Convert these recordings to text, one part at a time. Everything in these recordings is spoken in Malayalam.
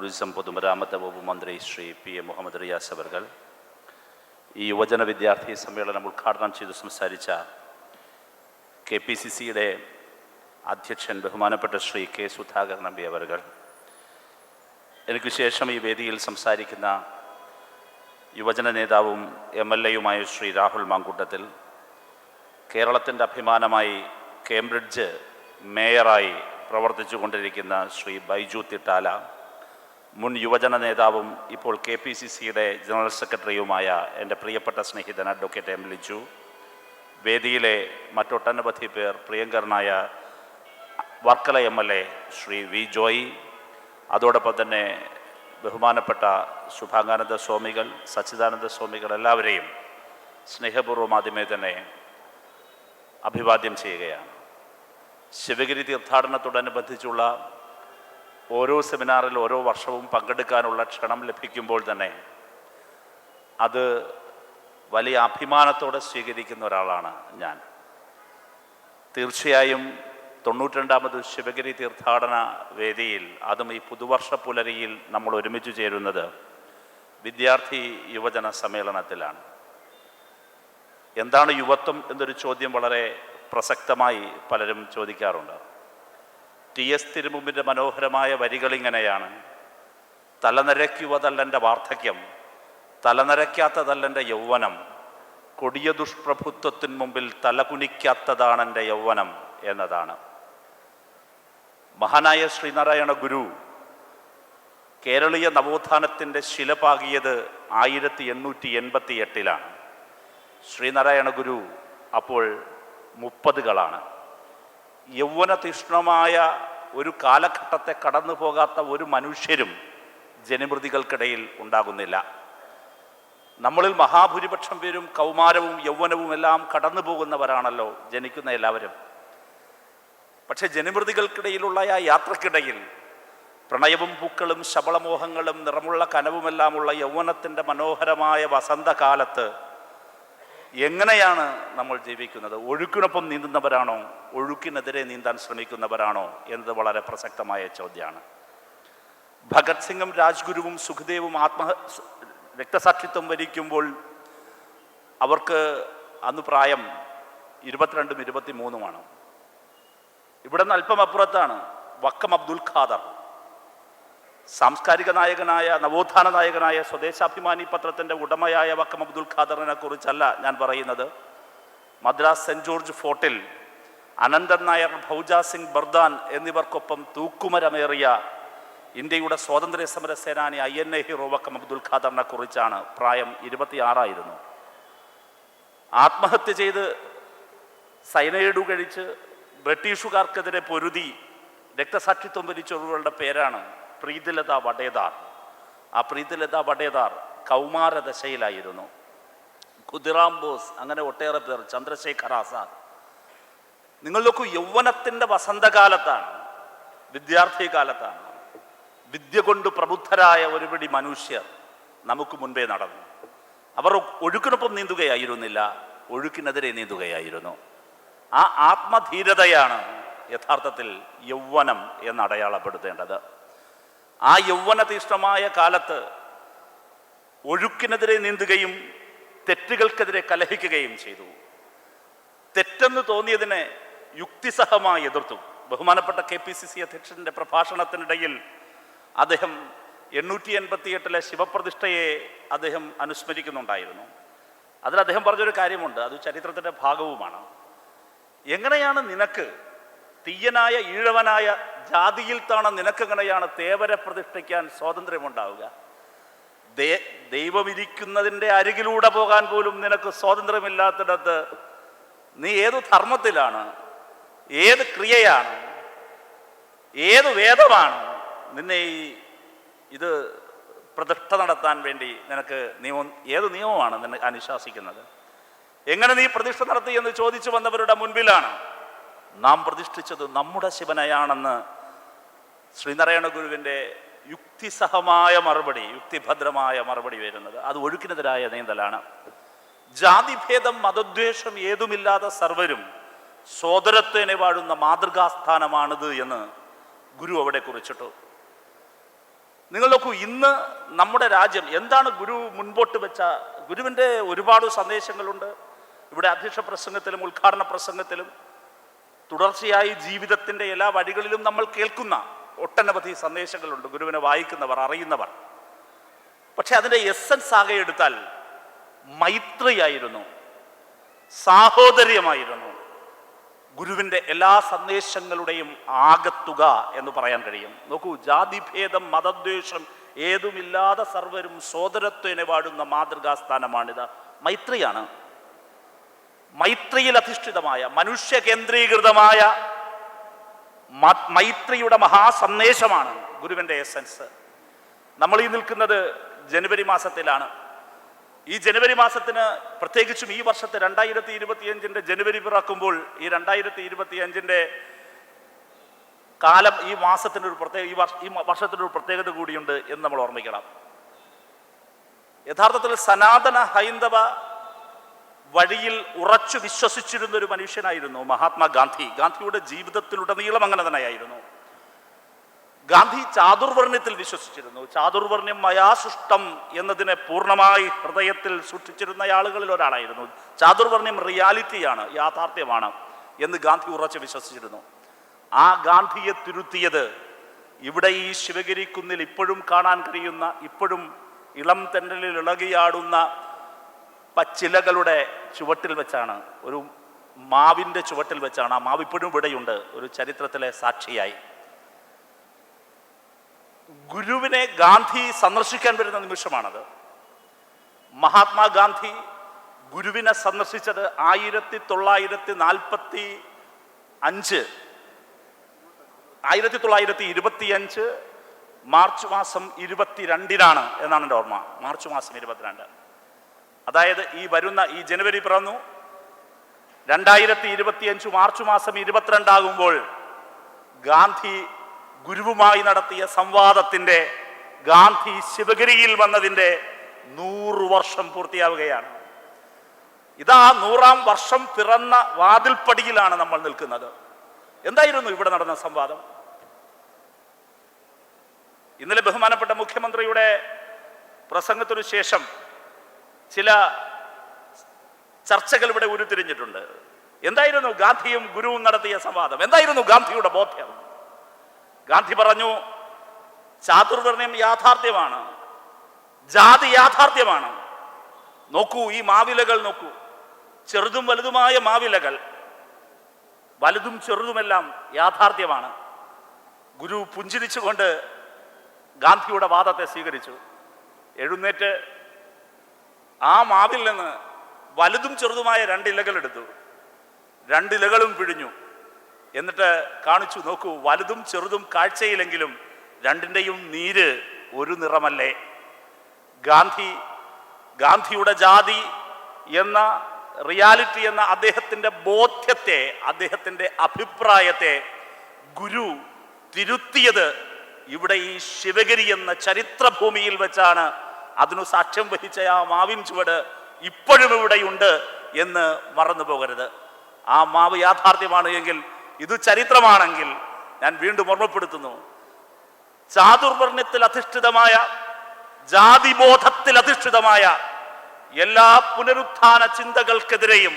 ടൂറിസം പൊതുമരാമത്ത് വകുപ്പ് മന്ത്രി ശ്രീ PM മുഹമ്മദ് റിയാസ് അവർകൾ, ഈ യുവജന വിദ്യാർത്ഥി സമ്മേളനം ഉദ്ഘാടനം ചെയ്തു സംസാരിച്ച KPCCയുടെ അധ്യക്ഷൻ ബഹുമാനപ്പെട്ട ശ്രീ K. സുധാകരൻ എം.പി. അവർകൾ, എനിക്ക് ശേഷം ഈ വേദിയിൽ സംസാരിക്കുന്ന യുവജന നേതാവും MLA-യുമായ ശ്രീ രാഹുൽ മാങ്കൂട്ടത്തിൽ, കേരളത്തിൻ്റെ അഭിമാനമായി കേംബ്രിഡ്ജ് മേയറായി പ്രവർത്തിച്ചു കൊണ്ടിരിക്കുന്ന ശ്രീ ബൈജു തിട്ടാല, മുൻ യുവജന നേതാവും ഇപ്പോൾ KPCCയുടെ ജനറൽ സെക്രട്ടറിയുമായ എൻ്റെ പ്രിയപ്പെട്ട സ്നേഹിതൻ അഡ്വക്കേറ്റ് M. ലിജു, വേദിയിലെ മറ്റൊട്ടനവധി പേർ, പ്രിയങ്കരനായ വർക്കല MLA ശ്രീ V. ജോയി, അതോടൊപ്പം തന്നെ ബഹുമാനപ്പെട്ട ശുഭാംഗാനന്ദ സ്വാമികൾ, സച്ചിദാനന്ദ സ്വാമികൾ, എല്ലാവരെയും സ്നേഹപൂർവ്വം ആദ്യമേ തന്നെ അഭിവാദ്യം ചെയ്യുകയാണ്. ശിവഗിരി തീർത്ഥാടനത്തോടനുബന്ധിച്ചുള്ള ഓരോ സെമിനാറിൽ ഓരോ വർഷവും പങ്കെടുക്കാനുള്ള ക്ഷണം ലഭിക്കുമ്പോൾ തന്നെ അത് വലിയ അഭിമാനത്തോടെ സ്വീകരിക്കുന്ന ഒരാളാണ് ഞാൻ. തീർച്ചയായും 92ാമത് ശിവഗിരി തീർത്ഥാടന വേദിയിൽ, അതും ഈ പുതുവർഷ പുലരിയിൽ നമ്മൾ ഒരുമിച്ച് ചേരുന്നത് വിദ്യാർത്ഥി യുവജന സമ്മേളനത്തിലാണ്. എന്താണ് യുവത്വം എന്നൊരു ചോദ്യം വളരെ പ്രസക്തമായി പലരും ചോദിക്കാറുണ്ട്. TS തിരുമുമ്പിൻ്റെ മനോഹരമായ വരികളിങ്ങനെയാണ്: തലനരയ്ക്കുവതല്ലെൻ്റെ വാർദ്ധക്യം, തലനരയ്ക്കാത്തതല്ലെൻ്റെ യൗവനം, കൊടിയ ദുഷ്പ്രഭുത്വത്തിന് മുമ്പിൽ തലകുനിക്കാത്തതാണെൻ്റെ യൗവനം എന്നതാണ്. മഹാനായ ശ്രീനാരായണ ഗുരു കേരളീയ നവോത്ഥാനത്തിൻ്റെ ശില പാകിയത് 1888-ലാണ്. ശ്രീനാരായണ ഗുരു അപ്പോൾ 30കളാണ്. യൗവന തീഷ്ണമായ ഒരു കാലഘട്ടത്തെ കടന്നു പോകാത്ത ഒരു മനുഷ്യരും ജനമൃതികൾക്കിടയിൽ ഉണ്ടാകുന്നില്ല. നമ്മളിൽ മഹാഭൂരിപക്ഷം പേരും കൗമാരവും യൗവനവും എല്ലാം കടന്നു പോകുന്നവരാണല്ലോ, ജനിക്കുന്ന എല്ലാവരും. പക്ഷെ ജനമൃതികൾക്കിടയിലുള്ള ആ യാത്രക്കിടയിൽ പ്രണയവും പൂക്കളും ശബളമോഹങ്ങളും നിറമുള്ള കനവുമെല്ലാമുള്ള യൗവനത്തിൻ്റെ മനോഹരമായ വസന്തകാലത്ത് എങ്ങനെയാണ് നമ്മൾ ജീവിക്കുന്നത്? ഒഴുക്കിനൊപ്പം നീന്തുന്നവരാണോ, ഒഴുക്കിനെതിരെ നീന്താൻ ശ്രമിക്കുന്നവരാണോ എന്നത് വളരെ പ്രസക്തമായ ചോദ്യമാണ്. ഭഗത് സിംഗും രാജ്ഗുരുവും സുഖദേവും രക്തസാക്ഷിത്വം വരിക്കുമ്പോൾ അവർക്ക് അന്ന് പ്രായം 22ഉം 23ഉമാണ്. ഇവിടെ നിന്ന് അല്പം അപ്പുറത്താണ് വക്കം അബ്ദുൽ ഖാദർ. സാംസ്കാരിക നായകനായ, നവോത്ഥാന നായകനായ സ്വദേശാഭിമാനി പത്രത്തിൻ്റെ ഉടമയായ വക്കം അബ്ദുൽ ഖാദറിനെ കുറിച്ചല്ല ഞാൻ പറയുന്നത്. മദ്രാസ് സെൻറ്റ് ജോർജ് ഫോർട്ടിൽ അനന്തൻ നായർ, ഭൗജ സിംഗ് ബർദാൻ എന്നിവർക്കൊപ്പം തൂക്കുമരമേറിയ ഇന്ത്യയുടെ സ്വാതന്ത്ര്യ സമര സേനാനി INA ഹീറോ വക്കം അബ്ദുൽ ഖാദറിനെ കുറിച്ചാണ്. പ്രായം 26 ആത്മഹത്യ ചെയ്ത് സൈനൈഡ് കഴിച്ച് ബ്രിട്ടീഷുകാർക്കെതിരെ പൊരുതി രക്തസാക്ഷിത്വം വരിച്ചവരുടെ പേരാണ് പ്രീതിലത വഡേദാർ. ആ പ്രീതിലത വഡേദാർ കൗമാരദശയിലായിരുന്നു. ഖുദിറാം ബോസ്, അങ്ങനെ ഒട്ടേറെ പേർ, ചന്ദ്രശേഖർ ആസാദ്. നിങ്ങൾ നോക്കൂ, യൗവനത്തിൻ്റെ വസന്തകാലത്താണ്, വിദ്യാർത്ഥി കാലത്താണ് വിദ്യ കൊണ്ട് പ്രബുദ്ധരായ ഒരുപിടി മനുഷ്യർ നമുക്ക് മുൻപേ നടന്നു. അവർ ഒഴുക്കിനൊപ്പം നീന്തുകയായിരുന്നില്ല, ഒഴുക്കിനെതിരെ നീന്തുകയായിരുന്നു. ആ ആത്മധീരതയാണ് യഥാർത്ഥത്തിൽ യൗവനം എന്ന് അടയാളപ്പെടുത്തേണ്ടത്. ആ യൗവന തീഷ്ണമായ കാലത്ത് ഒഴുക്കിനെതിരെ നീന്തുകയും തെറ്റുകൾക്കെതിരെ കലഹിക്കുകയും ചെയ്തു. തെറ്റെന്ന് തോന്നിയതിനെ യുക്തിസഹമായി എതിർത്തു. ബഹുമാനപ്പെട്ട KPCC അധ്യക്ഷൻ്റെ പ്രഭാഷണത്തിനിടയിൽ അദ്ദേഹം 888 ശിവപ്രതിഷ്ഠയെ അദ്ദേഹം അനുസ്മരിക്കുന്നുണ്ടായിരുന്നു. അതിൽ അദ്ദേഹം പറഞ്ഞൊരു കാര്യമുണ്ട്, അത് ചരിത്രത്തിൻ്റെ ഭാഗവുമാണ്. എങ്ങനെയാണ് നിനക്ക്, തീയനായ ഈഴവനായ ജാതിയിൽ താണ നിനക്കെങ്ങനെയാണ് തേവരെ പ്രതിഷ്ഠിക്കാൻ സ്വാതന്ത്ര്യമുണ്ടാവുക? ദൈവമിരിക്കുന്നതിൻ്റെ അരികിലൂടെ പോകാൻ പോലും നിനക്ക് സ്വാതന്ത്ര്യമില്ലാത്തിടത്ത് നീ ഏതു ധർമ്മത്തിലാണ്, ഏത് ക്രിയയാണ്, ഏത് വേദമാണ് നിന്നെ ഇത് പ്രതിഷ്ഠ നടത്താൻ വേണ്ടി നിനക്ക് ഏത് നിയമമാണ് നിന്നെ അനുശാസിക്കുന്നത്? എങ്ങനെ നീ പ്രതിഷ്ഠ നടത്തി എന്ന് ചോദിച്ചു വന്നവരുടെ മുൻപിലാണ് നാം പ്രതിഷ്ഠിച്ചത് നമ്മുടെ ശിവനെയാണെന്ന് ശ്രീനാരായണ ഗുരുവിൻ്റെ യുക്തിസഹമായ മറുപടി, യുക്തിഭദ്രമായ മറുപടി വരുന്നത്. അത് ഒഴുക്കിനെതിരായ നീന്തലാണ്. ജാതിഭേദം, മതദ്വേഷം ഏതുമില്ലാതെ സർവരും സോദരത്വനെ വാഴുന്ന മാതൃകാസ്ഥാനമാണിത് എന്ന് ഗുരു അവിടെ കുറിച്ചിട്ടു. നിങ്ങൾ നോക്കൂ, ഇന്ന് നമ്മുടെ രാജ്യം എന്താണ് ഗുരു മുൻപോട്ട് വെച്ച, ഗുരുവിൻ്റെ ഒരുപാട് സന്ദേശങ്ങളുണ്ട്. ഇവിടെ അധ്യക്ഷ പ്രസംഗത്തിലും ഉദ്ഘാടന പ്രസംഗത്തിലും തുടർച്ചയായി ജീവിതത്തിൻ്റെ എല്ലാ വഴികളിലും നമ്മൾ കേൾക്കുന്ന ഒട്ടനവധി സന്ദേശങ്ങളുണ്ട്, ഗുരുവിനെ വായിക്കുന്നവർ, അറിയുന്നവർ. പക്ഷെ അതിൻ്റെ എസൻസ് ആകെ എടുത്താൽ മൈത്രിയായിരുന്നു, സാഹോദര്യമായിരുന്നു ഗുരുവിൻ്റെ എല്ലാ സന്ദേശങ്ങളുടെയും ആകത്തുക എന്ന് പറയാൻ കഴിയും. നോക്കൂ, ജാതിഭേദം മതദ്വേഷം ഏതുമില്ലാതെ സർവരും സോദരത്വനെ വാഴുന്ന മാതൃകാസ്ഥാനമാണിത്. മൈത്രിയാണ്. മൈത്രിയിൽ അധിഷ്ഠിതമായ മനുഷ്യ കേന്ദ്രീകൃതമായ മൈത്രിയുടെ മഹാസന്ദേശമാണ് ഗുരുവിൻ്റെ എസൻസ്. നമ്മൾ ഈ നിൽക്കുന്നത് ജനുവരി മാസത്തിലാണ്. ഈ ജനുവരി മാസത്തിന്, പ്രത്യേകിച്ചും ഈ വർഷത്തെ 2025 ജനുവരി പിറക്കുമ്പോൾ ഈ 2025 കാലം, ഈ മാസത്തിനൊരു ഈ വർഷത്തിനൊരു പ്രത്യേകത കൂടിയുണ്ട് എന്ന് നമ്മൾ ഓർമ്മിക്കണം. യഥാർത്ഥത്തിൽ സനാതന ഹൈന്ദവ വഴിയിൽ ഉറച്ചു വിശ്വസിച്ചിരുന്ന ഒരു മനുഷ്യനായിരുന്നു മഹാത്മാഗാന്ധി. ഗാന്ധിയുടെ ജീവിതത്തിലുടനീളം അങ്ങനെ തന്നെയായിരുന്നു. ഗാന്ധി ചാതുർവർണ്ണ്യത്തിൽ വിശ്വസിച്ചിരുന്നു. ചാതുർവർണ്ണ്യം മയാ സൃഷ്ടം എന്നതിനെ പൂർണ്ണമായി ഹൃദയത്തിൽ സൂക്ഷിച്ചിരുന്ന ആളുകളിൽ ഒരാളായിരുന്നു. ചാതുർവർണ്ണ്യം റിയാലിറ്റിയാണ്, യാഥാർത്ഥ്യമാണ് എന്ന് ഗാന്ധി ഉറച്ചു വിശ്വസിച്ചിരുന്നു. ആ ഗാന്ധിയെ തിരുത്തിയത് ഇവിടെ ഈ ശിവഗിരി കുന്നിൽ ഇപ്പോഴും കാണാൻ കഴിയുന്ന, ഇപ്പോഴും ഇളം തെന്നലിൽ ഇളകിയാടുന്ന പച്ചിലകളുടെ ചുവട്ടിൽ വെച്ചാണ്, ഒരു മാവിൻ്റെ ചുവട്ടിൽ വെച്ചാണ്. ആ മാവ് ഇപ്പോഴും ഇവിടെയുണ്ട്, ഒരു ചരിത്രത്തിലെ സാക്ഷിയായി. ഗുരുവിനെ ഗാന്ധി സന്ദർശിക്കാൻ വരുന്ന നിമിഷമാണത്. മഹാത്മാഗാന്ധി ഗുരുവിനെ സന്ദർശിച്ചത് 1925 മാർച്ച് മാസം 22 എന്നാണ് എൻ്റെ ഓർമ്മ. മാർച്ച് മാസം 22, അതായത് ഈ ജനുവരി പിറന്നു. 2025 മാർച്ച് മാസം 22 ആകുമ്പോൾ ഗാന്ധി ഗുരുവുമായി നടത്തിയ സംവാദത്തിൻ്റെ, ഗാന്ധി ശിവഗിരിയിൽ വന്നതിൻ്റെ 100 വർഷം പൂർത്തിയാവുകയാണ്. ഇതാ 100ാം വർഷം പിറന്ന വാതിൽപ്പടിയിലാണ് നമ്മൾ നിൽക്കുന്നത്. എന്തായിരുന്നു ഇവിടെ നടന്ന സംവാദം? ഇന്നലെ ബഹുമാനപ്പെട്ട മുഖ്യമന്ത്രിയുടെ പ്രസംഗത്തിനു ശേഷം ചില ചർച്ചകൾ ഇവിടെ ഉരുത്തിരിഞ്ഞിട്ടുണ്ട്. എന്തായിരുന്നു ഗാന്ധിയും ഗുരുവും നടത്തിയ സംവാദം? എന്തായിരുന്നു ഗാന്ധിയുടെ ബോധ്യം? ഗാന്ധി പറഞ്ഞു, ചാതുർവർണ്ണ്യം യാഥാർത്ഥ്യമാണ്, ജാതി യാഥാർത്ഥ്യമാണ്. നോക്കൂ, ഈ മാവിലകൾ നോക്കൂ, ചെറുതും വലുതുമായ മാവിലകൾ, വലുതും ചെറുതുമെല്ലാം യാഥാർത്ഥ്യമാണ്. ഗുരു പുഞ്ചിരിച്ചുകൊണ്ട് ഗാന്ധിയുടെ വാദത്തെ സ്വീകരിച്ചു. എഴുന്നേറ്റ് ആ മാവിൽ നിന്ന് വലുതും ചെറുതുമായ 2 ഇലകൾ എടുത്തു, 2 ഇലകളും പിഴിഞ്ഞു. എന്നിട്ട് കാണിച്ചു, നോക്കൂ, വലുതും ചെറുതും കാഴ്ചയിലെങ്കിലും രണ്ടിൻ്റെയും നീര് ഒരു നിറമല്ലേ. ഗാന്ധിയുടെ ജാതി എന്ന റിയാലിറ്റി എന്ന അദ്ദേഹത്തിൻ്റെ ബോധ്യത്തെ, അദ്ദേഹത്തിൻ്റെ അഭിപ്രായത്തെ ഗുരു തിരുത്തിയത് ഇവിടെ ഈ ശിവഗിരി എന്ന ചരിത്രഭൂമിയിൽ വെച്ചാണ്. അതിനു സാക്ഷ്യം വഹിച്ച ആ മാവിൻ ചുവട് ഇപ്പോഴും ഇവിടെയുണ്ട് എന്ന് മറന്നു പോകരുത്. ആ മാവ് യാഥാർത്ഥ്യമാണ് എങ്കിൽ, ഇത് ചരിത്രമാണെങ്കിൽ, ഞാൻ വീണ്ടും ഓർമ്മപ്പെടുത്തുന്നു, ചാതുർവർണ്ണ്യത്തിൽ അധിഷ്ഠിതമായ, ജാതിബോധത്തിൽ അധിഷ്ഠിതമായ എല്ലാ പുനരുത്ഥാന ചിന്തകൾക്കെതിരെയും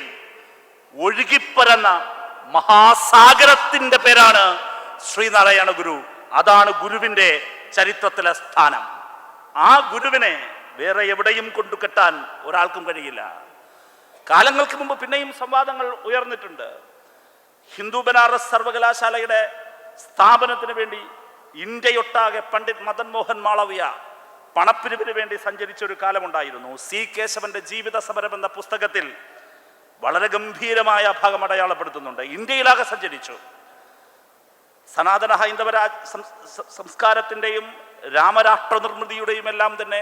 ഒഴുകിപ്പരന്ന മഹാസാഗരത്തിന്റെ പേരാണ് ശ്രീനാരായണ ഗുരു. അതാണ് ഗുരുവിൻ്റെ ചരിത്രത്തിലെ സ്ഥാനം. ആ ഗുരുവിനെ വേറെ എവിടെയും കൊണ്ടുകെട്ടാൻ ഒരാൾക്കും കഴിയില്ല. കാലങ്ങൾക്ക് മുമ്പ് പിന്നെയും സംവാദങ്ങൾ ഉയർന്നിട്ടുണ്ട്. ഹിന്ദു ബനാറസ് സർവകലാശാലയുടെ സ്ഥാപനത്തിന് വേണ്ടി ഇന്ത്യയൊട്ടാകെ പണ്ഡിറ്റ് മദൻ മോഹൻ മാളവ്യ പണപ്പിരിവിന് വേണ്ടി സഞ്ചരിച്ചൊരു കാലമുണ്ടായിരുന്നു. സി കേശവന്റെ ജീവിത സമരം എന്ന പുസ്തകത്തിൽ വളരെ ഗംഭീരമായ ഭാഗം അടയാളപ്പെടുത്തുന്നുണ്ട്. ഇന്ത്യയിലാകെ സഞ്ചരിച്ചു. സനാതന ഹൈന്ദവ സംസ്കാരത്തിൻ്റെയും രാമരാഷ്ട്ര നിർമ്മിതിയുടെയും എല്ലാം തന്നെ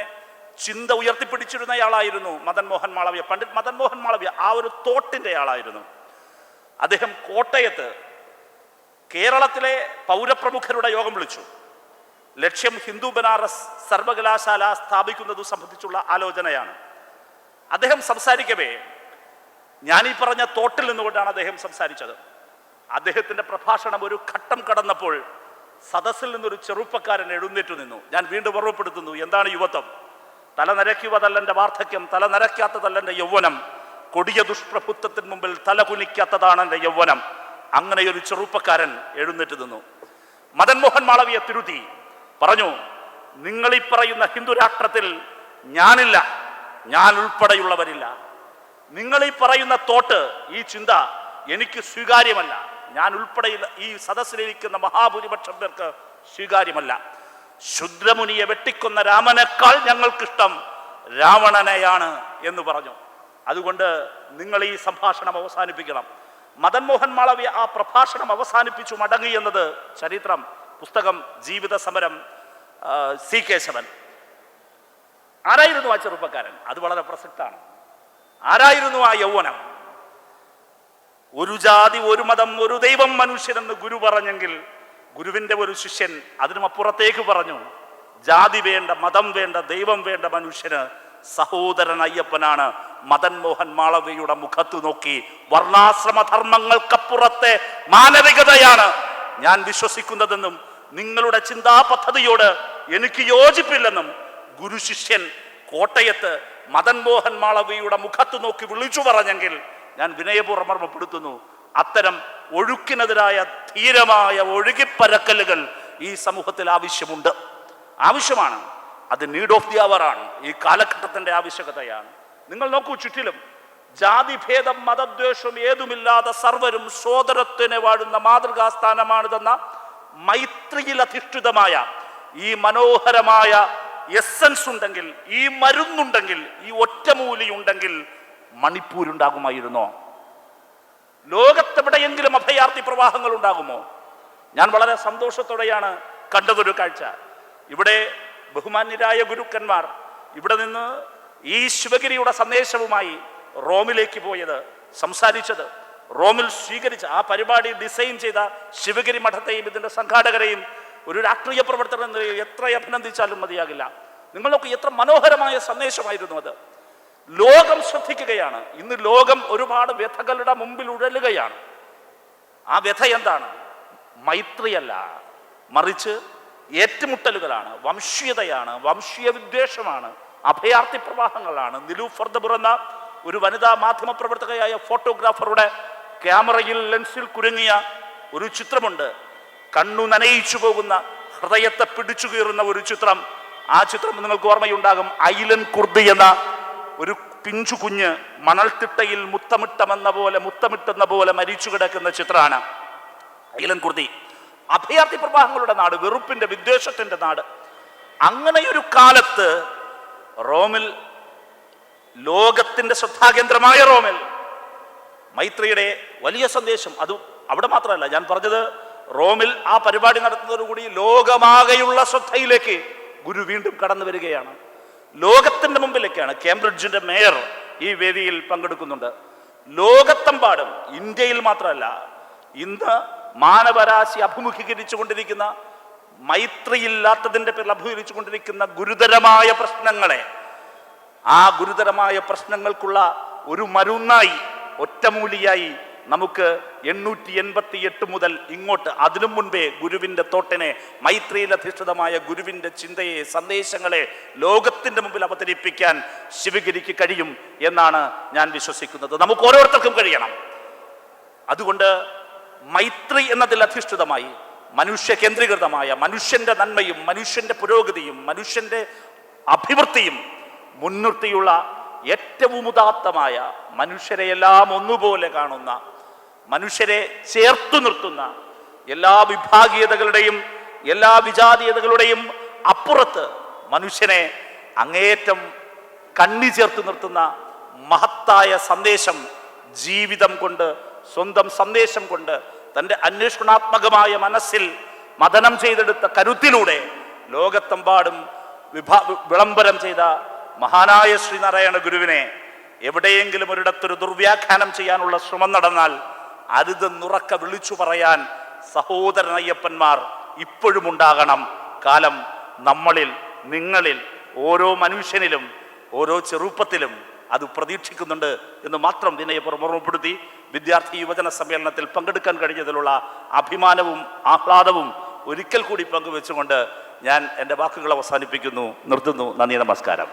ചിന്ത ഉയർത്തിപ്പിടിച്ചിരുന്നയാളായിരുന്നു മദൻ മോഹൻ മാളവ്യ. പണ്ഡിറ്റ് മദൻ മോഹൻ മാളവ്യ ആ ഒരു തോട്ടിൻ്റെ ആളായിരുന്നു. അദ്ദേഹം കോട്ടയത്ത് കേരളത്തിലെ പൗരപ്രമുഖരുടെ യോഗം വിളിച്ചു. ലക്ഷ്യം ഹിന്ദു ബനാറസ് സർവകലാശാല സ്ഥാപിക്കുന്നത് സംബന്ധിച്ചുള്ള ആലോചനയാണ്. അദ്ദേഹം സംസാരിക്കവേ ഞാനീ പറഞ്ഞ തോട്ടിൽ നിന്നുകൊണ്ടാണ് അദ്ദേഹം സംസാരിച്ചത്. അദ്ദേഹത്തിൻ്റെ പ്രഭാഷണം ഒരു ഘട്ടം കടന്നപ്പോൾ സദസ്സിൽ നിന്നൊരു ചെറുപ്പക്കാരൻ എഴുന്നേറ്റു നിന്നു. ഞാൻ വീണ്ടും ഓർമ്മപ്പെടുത്തുന്നു, എന്താണ് യുവത്വം? തല നരയ്ക്കുവതല്ലെൻ്റെ വാർദ്ധക്യം, തല നരയ്ക്കാത്തതല്ലെൻ്റെ യൗവനം, കൊടിയ ദുഷ്പ്രഭുത്വത്തിന് മുമ്പിൽ തല കുനിക്കാത്തതാണ് എൻ്റെ യൗവനം. അങ്ങനെയൊരു ചെറുപ്പക്കാരൻ എഴുന്നേറ്റ് നിന്നു. മദൻ മോഹൻ മാളവിയെ തിരുത്തി പറഞ്ഞു, നിങ്ങളീ പറയുന്ന ഹിന്ദു രാഷ്ട്രത്തിൽ ഞാനില്ല, ഞാൻ ഉൾപ്പെടെയുള്ളവരില്ല. നിങ്ങളീ പറയുന്ന തോട്ട്, ഈ ചിന്ത എനിക്ക് സ്വീകാര്യമല്ല. ഞാൻ ഉൾപ്പെടെയുള്ള ഈ സദസ്സിലിരിക്കുന്ന മഹാഭൂരിപക്ഷം പേർക്ക് സ്വീകാര്യമല്ല. ശുദ്രമുനിയെ വെട്ടിക്കൊന്ന രാമനേക്കാൾ ഞങ്ങൾക്കിഷ്ടം രാവണനെയാണ് എന്ന് പറഞ്ഞു. അതുകൊണ്ട് നിങ്ങൾ ഈ സംഭാഷണം അവസാനിപ്പിക്കണം. മദൻ മോഹൻ മാളവ്യ ആ പ്രഭാഷണം അവസാനിപ്പിച്ചു മടങ്ങി എന്നത് ചരിത്രം, പുസ്തകം ജീവിത സമരം, സി കേശവൻ. ആരായിരുന്നു ആ ചെറുപ്പക്കാരൻ? അത് വളരെ പ്രസക്തമാണ്. ആരായിരുന്നു ആ യൗവനം? ഒരു ജാതി, ഒരു മതം, ഒരു ദൈവം മനുഷ്യനെന്ന് ഗുരു പറഞ്ഞെങ്കിൽ ഗുരുവിൻ്റെ ഒരു ശിഷ്യൻ അതിനും അപ്പുറത്തേക്ക് പറഞ്ഞു, ജാതി വേണ്ട, മതം വേണ്ട, ദൈവം വേണ്ട, മനുഷ്യന് സഹോദരൻ അയ്യപ്പനാണ്. മദൻ മോഹൻ മാളവ്യയുടെ മുഖത്ത് നോക്കി, വർണ്ണാശ്രമധർമ്മങ്ങൾക്കപ്പുറത്തെ മാനവികതയാണ് ഞാൻ വിശ്വസിക്കുന്നതെന്നും നിങ്ങളുടെ ചിന്താ പദ്ധതിയോട് എനിക്ക് യോജിപ്പില്ലെന്നും ഗുരു ശിഷ്യൻ കോട്ടയത്ത് മദൻ മോഹൻ മാളവ്യയുടെ മുഖത്ത് നോക്കി വിളിച്ചു പറഞ്ഞെങ്കിൽ ഞാൻ വിനയപൂർവ്വം ഓർമ്മപ്പെടുത്തുന്നു, അത്തരം ഒഴുക്കിനെതിരായ ധീരമായ ഒഴുകിപ്പരക്കലുകൾ ഈ സമൂഹത്തിൽ ആവശ്യമാണ്. അത് നീഡ് ഓഫ് ദി അവർ ആണ്, ഈ കാലഘട്ടത്തിൻ്റെ ആവശ്യകതയാണ്. നിങ്ങൾ നോക്കൂ, ചുറ്റിലും ജാതിഭേദം മതദ്വേഷം ഏതുമില്ലാതെ സർവരും സോദരത്തിനെ വാഴുന്ന മാതൃകാസ്ഥാനമാണിതെന്ന മൈത്രിയിൽ അധിഷ്ഠിതമായ ഈ മനോഹരമായ എസൻസ് ഉണ്ടെങ്കിൽ, ഈ മരുന്നുണ്ടെങ്കിൽ, ഈ ഒറ്റമൂലിയുണ്ടെങ്കിൽ മണിപ്പൂരുണ്ടാകുമായിരുന്നോ? ലോകത്തെവിടെയെങ്കിലും അഭയാർത്ഥി പ്രവാഹങ്ങൾ ഉണ്ടാകുമോ? ഞാൻ വളരെ സന്തോഷത്തോടെയാണ് കണ്ടതൊരു കാഴ്ച. ഇവിടെ ബഹുമാന്യരായ ഗുരുക്കന്മാർ ഇവിടെ നിന്ന് ഈ ശിവഗിരിയുടെ സന്ദേശവുമായി റോമിലേക്ക് പോയത്, സംസാരിച്ചത്, റോമിൽ സ്വീകരിച്ച ആ പരിപാടി ഡിസൈൻ ചെയ്ത ശിവഗിരി മഠത്തെയും ഇതിൻ്റെ സംഘാടകരെയും ഒരു രാഷ്ട്രീയ പ്രവർത്തനം എന്ന നിലയിൽ എത്ര അഭിനന്ദിച്ചാലും മതിയാകില്ല. നിങ്ങൾക്ക് എത്ര മനോഹരമായ സന്ദേശമായിരുന്നു അത്. ലോകം ശ്രദ്ധിക്കുകയാണ്. ഇന്ന് ലോകം ഒരുപാട് വ്യഥകളുടെ മുമ്പിൽ ഉഴലുകയാണ്. ആ വ്യഥ എന്താണ്? മൈത്രിയല്ല, മറിച്ച് ഏറ്റുമുട്ടലുകളാണ്, വംശീയതയാണ്, വംശീയ വിദ്വേഷമാണ്, അഭയാർത്ഥി പ്രവാഹങ്ങളാണ്. നിലൂഫർ ദബുർ എന്ന ഒരു വനിതാ മാധ്യമ പ്രവർത്തകയായ ഫോട്ടോഗ്രാഫറുടെ ക്യാമറയിൽ ലെൻസിൽ കുരുങ്ങിയ ഒരു ചിത്രമുണ്ട്. കണ്ണു നനയിച്ചു പോകുന്ന, ഹൃദയത്തെ പിടിച്ചു കീറുന്ന ഒരു ചിത്രം. ആ ചിത്രം നിങ്ങൾക്ക് ഓർമ്മയുണ്ടാകും. ഐലൻ കുർദി എന്ന ഒരു പിഞ്ചു കുഞ്ഞ് മണൽത്തിട്ടയിൽ മുത്തമിട്ടെന്ന പോലെ മരിച്ചു കിടക്കുന്ന ചിത്രമാണ് ഐലൻ കുർദി. അഭയാർത്ഥി പ്രവാഹങ്ങളുടെ നാട്, വെറുപ്പിന്റെ, വിദ്വേഷത്തിന്റെ നാട്. അങ്ങനെയൊരു കാലത്ത് റോമിൽ, ലോകത്തിന്റെ ശ്രദ്ധാകേന്ദ്രമായ റോമിൽ മൈത്രിയുടെ വലിയ സന്ദേശം, അത് അവിടെ മാത്രമല്ല ഞാൻ പറഞ്ഞത്, റോമിൽ ആ പരിപാടി നടത്തുന്നതോടുകൂടി ലോകമാകെയുള്ള ശ്രദ്ധയിലേക്ക് ഗുരു വീണ്ടും കടന്നു വരികയാണ്. ലോകത്തിന്റെ മുമ്പിലേക്കാണ്. കേംബ്രിഡ്ജിന്റെ മേയർ ഈ വേദിയിൽ പങ്കെടുക്കുന്നുണ്ട്. ലോകത്തെമ്പാടും, ഇന്ത്യയിൽ മാത്രമല്ല, ഇന്ന് മാനവരാശി അഭിമുഖീകരിച്ചു കൊണ്ടിരിക്കുന്ന, മൈത്രിയില്ലാത്തതിൻ്റെ പേരിൽ അഭിമുഖീകരിച്ചു കൊണ്ടിരിക്കുന്ന ഗുരുതരമായ പ്രശ്നങ്ങളെ, ആ ഗുരുതരമായ പ്രശ്നങ്ങൾക്കുള്ള ഒരു മരുന്നായി, ഒറ്റമൂലിയായി നമുക്ക് 888 മുതൽ ഇങ്ങോട്ട്, അതിനു മുൻപേ ഗുരുവിൻ്റെ തോട്ടിനെ, മൈത്രിയിൽ അധിഷ്ഠിതമായ ഗുരുവിൻ്റെ ചിന്തയെ, സന്ദേശങ്ങളെ ലോകത്തിൻ്റെ മുമ്പിൽ അവതരിപ്പിക്കാൻ ശിവഗിരിക്ക് കഴിയും എന്നാണ് ഞാൻ വിശ്വസിക്കുന്നത്. നമുക്ക് ഓരോരുത്തർക്കും കഴിയണം. അതുകൊണ്ട് മൈത്രി എന്നതിൽ അധിഷ്ഠിതമായി, മനുഷ്യ കേന്ദ്രീകൃതമായ, മനുഷ്യൻ്റെ നന്മയും മനുഷ്യൻ്റെ പുരോഗതിയും മനുഷ്യൻ്റെ അഭിവൃദ്ധിയും മുൻനിർത്തിയുള്ള ഏറ്റവും ഉദാത്തമായ, മനുഷ്യരെ എല്ലാം ഒന്നുപോലെ കാണുന്ന, മനുഷ്യരെ ചേർത്തു നിർത്തുന്ന, എല്ലാ വിഭാഗീയതകളുടെയും എല്ലാ വിജാതീയതകളുടെയും അപ്പുറത്ത് മനുഷ്യനെ അങ്ങേയറ്റം കണ്ണി ചേർത്ത് നിർത്തുന്ന മഹത്തായ സന്ദേശം ജീവിതം കൊണ്ട്, സ്വന്തം സന്ദേശം കൊണ്ട്, തൻ്റെ അന്വേഷണാത്മകമായ മനസ്സിൽ മഥനം ചെയ്തെടുത്ത കരുത്തിലൂടെ ലോകത്തെമ്പാടും വിളംബരം ചെയ്ത മഹാനായ ശ്രീനാരായണ ഗുരുവിനെ എവിടെയെങ്കിലും ഒരിടത്തൊരു ദുർവ്യാഖ്യാനം ചെയ്യാനുള്ള ശ്രമം നടന്നാൽ അരുതെന്നുറക്കെ വിളിച്ചു പറയാൻ സഹോദരനയ്യപ്പന്മാർ ഇപ്പോഴും ഉണ്ടാകണം. കാലം നമ്മളിൽ, നിങ്ങളിൽ, ഓരോ മനുഷ്യനിലും, ഓരോ ചെറുപ്പത്തിലും അത് പ്രതീക്ഷിക്കുന്നുണ്ട് എന്ന് മാത്രം വിനയപൂർവ്വം ഓർമ്മപ്പെടുത്തി വിദ്യാർത്ഥി യുവജന സമ്മേളനത്തിൽ പങ്കെടുക്കാൻ കഴിഞ്ഞതിലുള്ള അഭിമാനവും ആഹ്ലാദവും ഒരിക്കൽ കൂടി പങ്കുവെച്ചുകൊണ്ട് ഞാൻ എൻ്റെ വാക്കുകൾ അവസാനിപ്പിക്കുന്നു, നിർത്തുന്നു. നന്ദി, നമസ്കാരം.